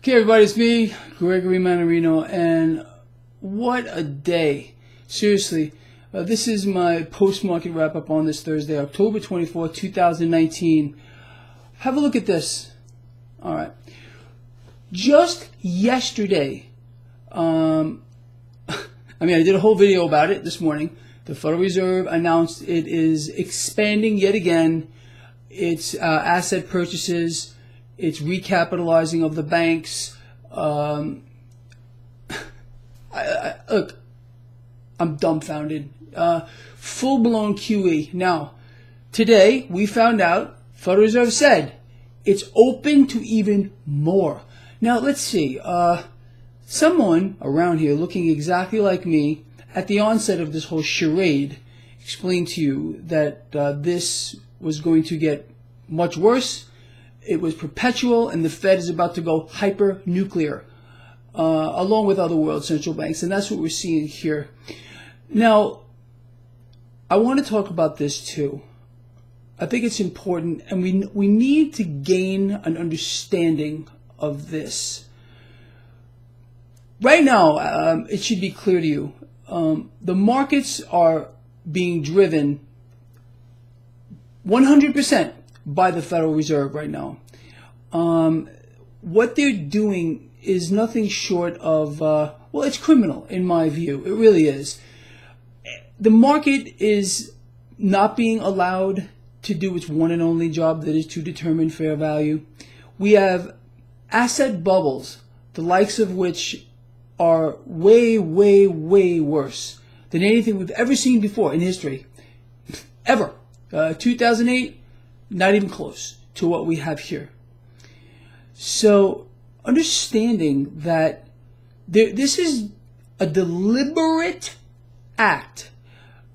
Okay, everybody, it's me, Gregory Mannarino, and what a day. Seriously, this is my post-market wrap-up on this Thursday, October 24th, 2019. Have a look at this. All right. Just yesterday, I did a whole video about it this morning. The Federal Reserve announced it is expanding yet again its asset purchases. It's recapitalizing of the banks. Look, I'm dumbfounded. Full-blown QE. Now, today we found out, Federal Reserve said, it's open to even more. Now, let's see. Someone around here looking exactly like me at the onset of this whole charade explained to you that this was going to get much worse. It was perpetual, and the Fed is about to go hyper-nuclear, along with other world central banks, and that's what we're seeing here. Now, I want to talk about this too. I think it's important, and we need to gain an understanding of this. Right now, it should be clear to you, the markets are being driven 100% by the Federal Reserve right now. What they're doing is nothing short of, well, it's criminal in my view. It really is. The market is not being allowed to do its one and only job, that is to determine fair value. We have asset bubbles, the likes of which are way, way, way worse than anything we've ever seen before in history. Ever. 2008, not even close to what we have here. So, understanding that this is a deliberate act.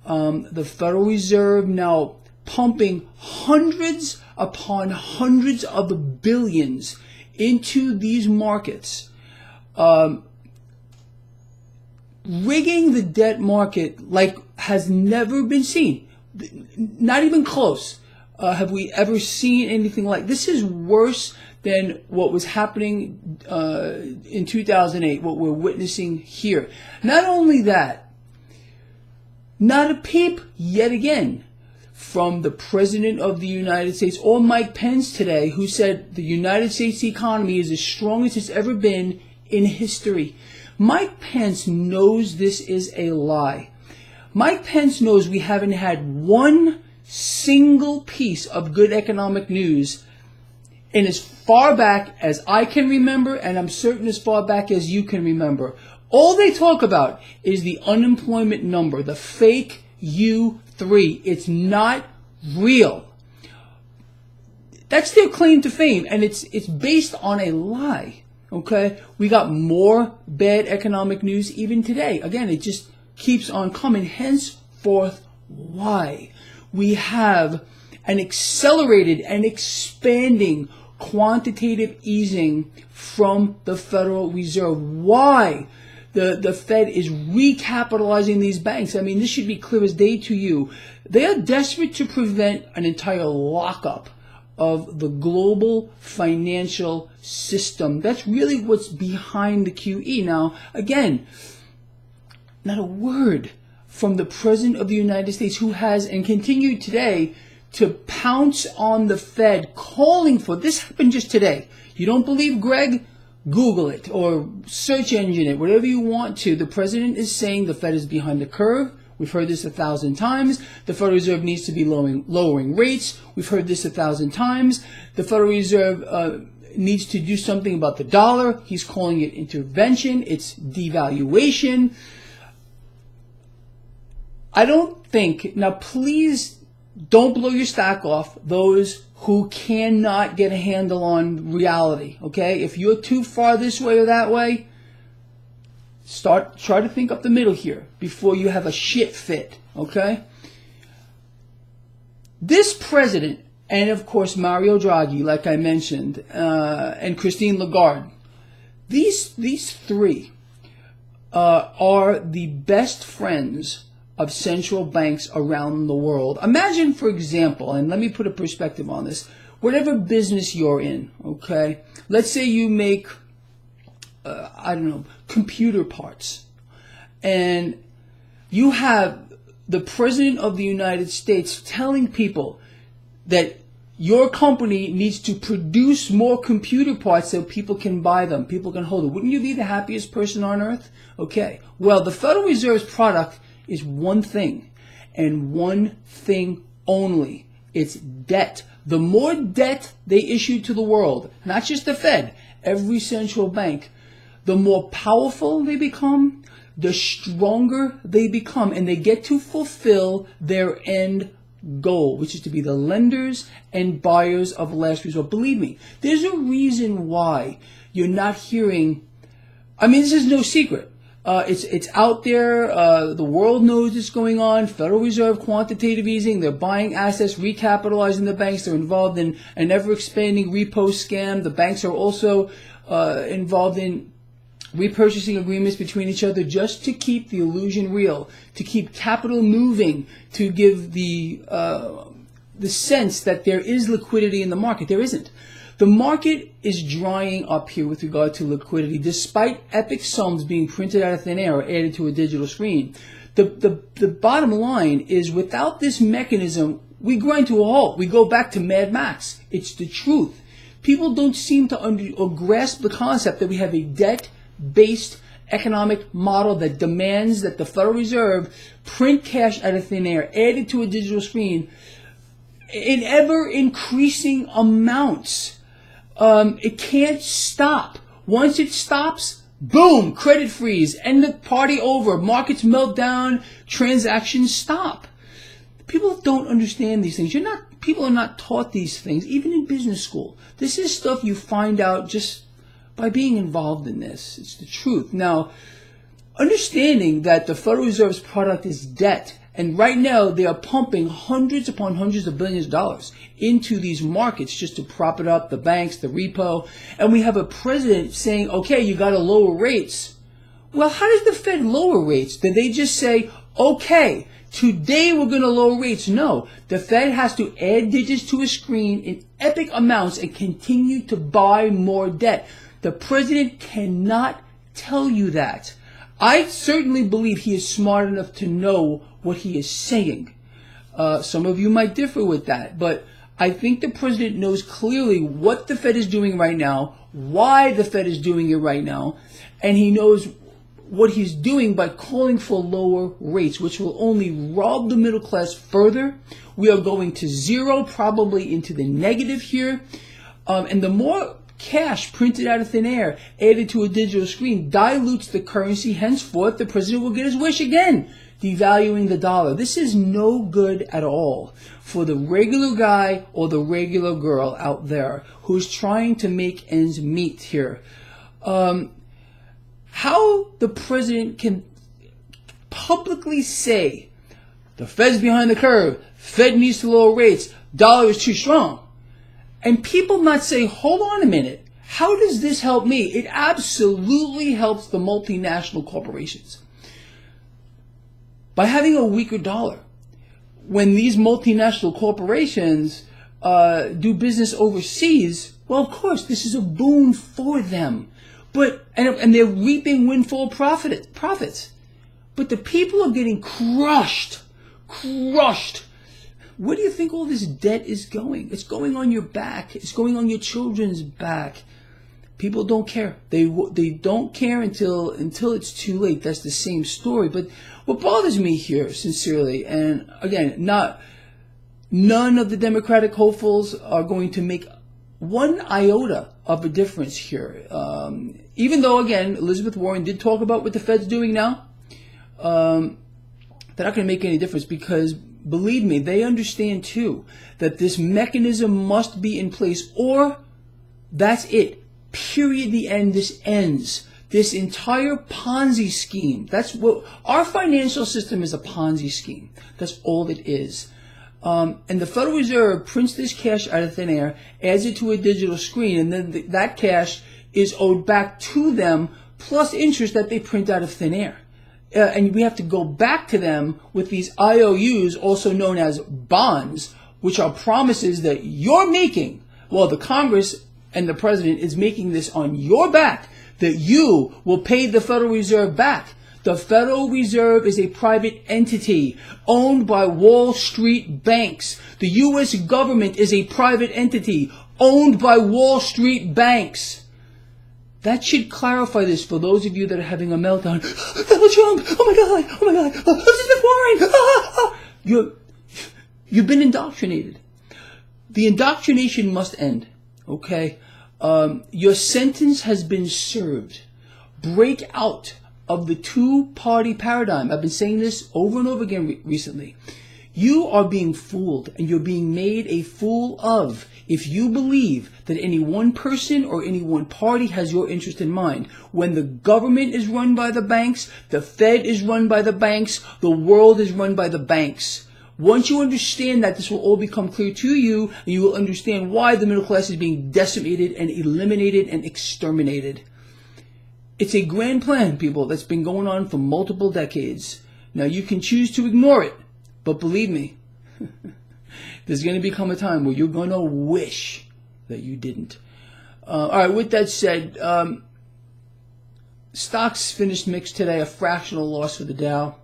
The Federal Reserve now pumping hundreds upon hundreds of the billions into these markets, rigging the debt market like has never been seen. Not even close. Have we ever seen anything like this? Is worse than what was happening in 2008, what we're witnessing here. Not only that, not a peep yet again from the President of the United States or Mike Pence today, who said the United States economy is as strong as it's ever been in history. Mike Pence knows this is a lie. Mike Pence knows we haven't had one single piece of good economic news in as far back as I can remember, and I'm certain as far back as you can remember. All they talk about is the unemployment number, the fake U3. It's not real. That's their claim to fame, and it's based on a lie. Okay? We got more bad economic news even today. Again, it just keeps on coming. Henceforth, why? We have an accelerated and expanding quantitative easing from the Federal Reserve. Why? The Fed is recapitalizing these banks. I mean, this should be clear as day to you. They are desperate to prevent an entire lockup of the global financial system. That's really what's behind the QE. Now, again, not a word from the President of the United States, who has and continued today to pounce on the Fed, calling for, this happened just today. You don't believe Greg? Google it or search engine it, whatever you want to. The President is saying the Fed is behind the curve. We've heard this 1,000 times. The Federal Reserve needs to be lowering rates. We've heard this 1,000 times. The Federal Reserve needs to do something about the dollar. He's calling it intervention. It's devaluation. I don't think, now please don't blow your stack off, those who cannot get a handle on reality, okay? If you're too far this way or that way, try to think up the middle here before you have a shit fit, okay? This president, and of course Mario Draghi, like I mentioned, and Christine Lagarde, these three are the best friends of central banks around the world. Imagine, for example, and let me put a perspective on this, whatever business you're in, okay? Let's say you make I don't know, computer parts. And you have the President of the United States telling people that your company needs to produce more computer parts so people can buy them, people can hold them. Wouldn't you be the happiest person on earth? Okay. Well, the Federal Reserve's product is one thing, and one thing only. It's debt. The more debt they issue to the world, not just the Fed, every central bank, the more powerful they become, the stronger they become, and they get to fulfill their end goal, which is to be the lenders and buyers of last resort. Believe me, there's a reason why you're not hearing, I mean, this is no secret. It's out there. The world knows it's going on. Federal Reserve quantitative easing. They're buying assets, recapitalizing the banks. They're involved in an ever-expanding repo scam. The banks are also involved in repurchasing agreements between each other just to keep the illusion real, to keep capital moving, to give the sense that there is liquidity in the market. There isn't. The market is drying up here with regard to liquidity, despite epic sums being printed out of thin air or added to a digital screen. The bottom line is, without this mechanism, we grind to a halt. We go back to Mad Max. It's the truth. People don't seem to or grasp the concept that we have a debt-based economic model that demands that the Federal Reserve print cash out of thin air, add it to a digital screen in ever-increasing amounts. It can't stop. Once it stops, boom, credit freeze, end the party over, markets melt down, transactions stop. People don't understand these things. People are not taught these things, even in business school. This is stuff you find out just by being involved in this. It's the truth. Now, understanding that the Federal Reserve's product is debt, and right now they are pumping hundreds upon hundreds of billions of dollars into these markets just to prop it up, the banks, the repo, and we have a president saying, okay, you got to lower rates. Well, how does the Fed lower rates? Did they just say, okay, today we're going to lower rates? No, the Fed has to add digits to a screen in epic amounts and continue to buy more debt. The president cannot tell you that. I certainly believe he is smart enough to know what he is saying. Some of you might differ with that, but I think the president knows clearly what the Fed is doing right now, why the Fed is doing it right now, and he knows what he's doing by calling for lower rates, which will only rob the middle class further. We are going to zero, probably into the negative here, and the more cash printed out of thin air, added to a digital screen, dilutes the currency. Henceforth, the president will get his wish again, devaluing the dollar. This is no good at all for the regular guy or the regular girl out there who's trying to make ends meet here. How the president can publicly say the Fed's behind the curve, Fed needs to lower rates, dollar is too strong, and people not say, hold on a minute, how does this help me? It absolutely helps the multinational corporations. By having a weaker dollar, when these multinational corporations do business overseas, well, of course, this is a boon for them. And they're reaping windfall profits. But the people are getting crushed. Where do you think all this debt is going? It's going on your back. It's going on your children's back. People don't care. They don't care until it's too late. That's the same story. But what bothers me here, sincerely, and again, none of the Democratic hopefuls are going to make one iota of a difference here. Even though, again, Elizabeth Warren did talk about what the Fed's doing now, they're not going to make any difference because, believe me, they understand too that this mechanism must be in place, or that's it. Period. The end. This ends. This entire Ponzi scheme. That's what our financial system is, a Ponzi scheme. That's all it is. And the Federal Reserve prints this cash out of thin air, adds it to a digital screen, and then that cash is owed back to them, plus interest that they print out of thin air. And we have to go back to them with these IOUs, also known as bonds, which are promises that you're making. Well, the Congress and the president is making this on your back, that you will pay the Federal Reserve back. The Federal Reserve is a private entity owned by Wall Street banks. The U.S. government is a private entity owned by Wall Street banks. That should clarify this for those of you that are having a meltdown. Donald Trump! Oh my God! Oh my God! Elizabeth Warren! You've been indoctrinated. The indoctrination must end. Okay? Your sentence has been served. Break out of the two-party paradigm. I've been saying this over and over again recently. You are being fooled, and you're being made a fool of if you believe that any one person or any one party has your interest in mind. When the government is run by the banks, the Fed is run by the banks, the world is run by the banks. Once you understand that, this will all become clear to you, and you will understand why the middle class is being decimated and eliminated and exterminated. It's a grand plan, people, that's been going on for multiple decades. Now, you can choose to ignore it, but believe me, there's going to become a time where you're going to wish that you didn't. All right, with that said, stocks finished mixed today, a fractional loss for the Dow.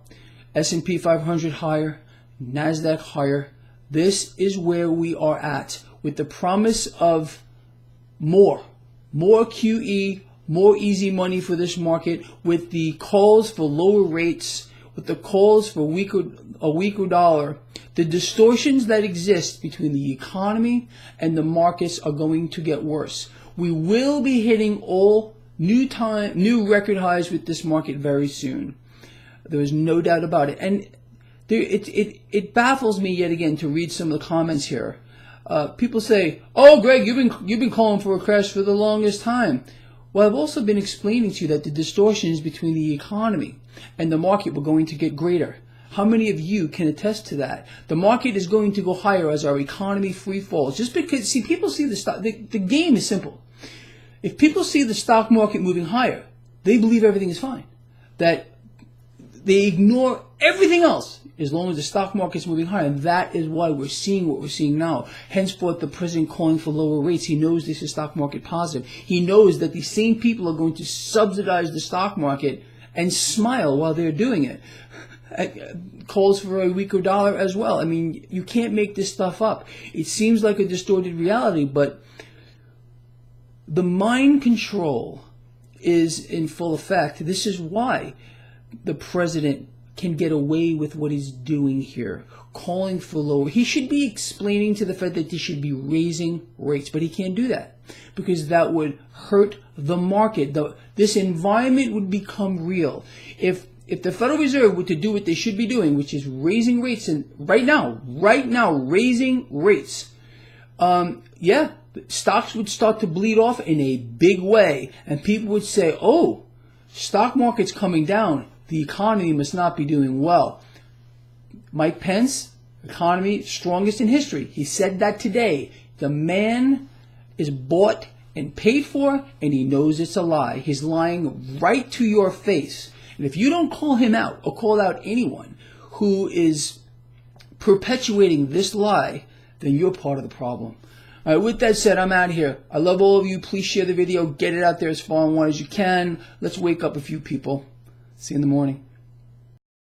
S&P 500 higher, NASDAQ higher. This is where we are at, with the promise of more QE, more easy money for this market, with the calls for lower rates, with the calls for a weaker dollar. The distortions that exist between the economy and the markets are going to get worse. We will be hitting all new record highs with this market very soon. There is no doubt about it. And it baffles me yet again to read some of the comments here. People say, "Oh, Greg, you've been calling for a crash for the longest time." Well, I've also been explaining to you that the distortions between the economy and the market were going to get greater. How many of you can attest to that? The market is going to go higher as our economy free falls. Just because, see, people see the stock. The game is simple. If people see the stock market moving higher, they believe everything is fine. That they ignore everything else as long as the stock market is moving higher. And that is why we're seeing what we're seeing now. Henceforth, the president calling for lower rates. He knows this is stock market positive. He knows that these same people are going to subsidize the stock market and smile while they're doing it. Calls for a weaker dollar as well. I mean, you can't make this stuff up. It seems like a distorted reality, but the mind control is in full effect. This is why the president can get away with what he's doing here, calling for lower. He should be explaining to the Fed that they should be raising rates, but he can't do that because that would hurt the market. This environment would become real. If the Federal Reserve were to do what they should be doing, which is raising rates, and right now raising rates, stocks would start to bleed off in a big way, and people would say, "Oh, stock market's coming down. The economy must not be doing well." Mike Pence, economy strongest in history. He said that today. The man is bought and paid for, and he knows it's a lie. He's lying right to your face. And if you don't call him out or call out anyone who is perpetuating this lie, then you're part of the problem. All right, with that said, I'm out of here. I love all of you. Please share the video. Get it out there as far and wide as you can. Let's wake up a few people. See you in the morning.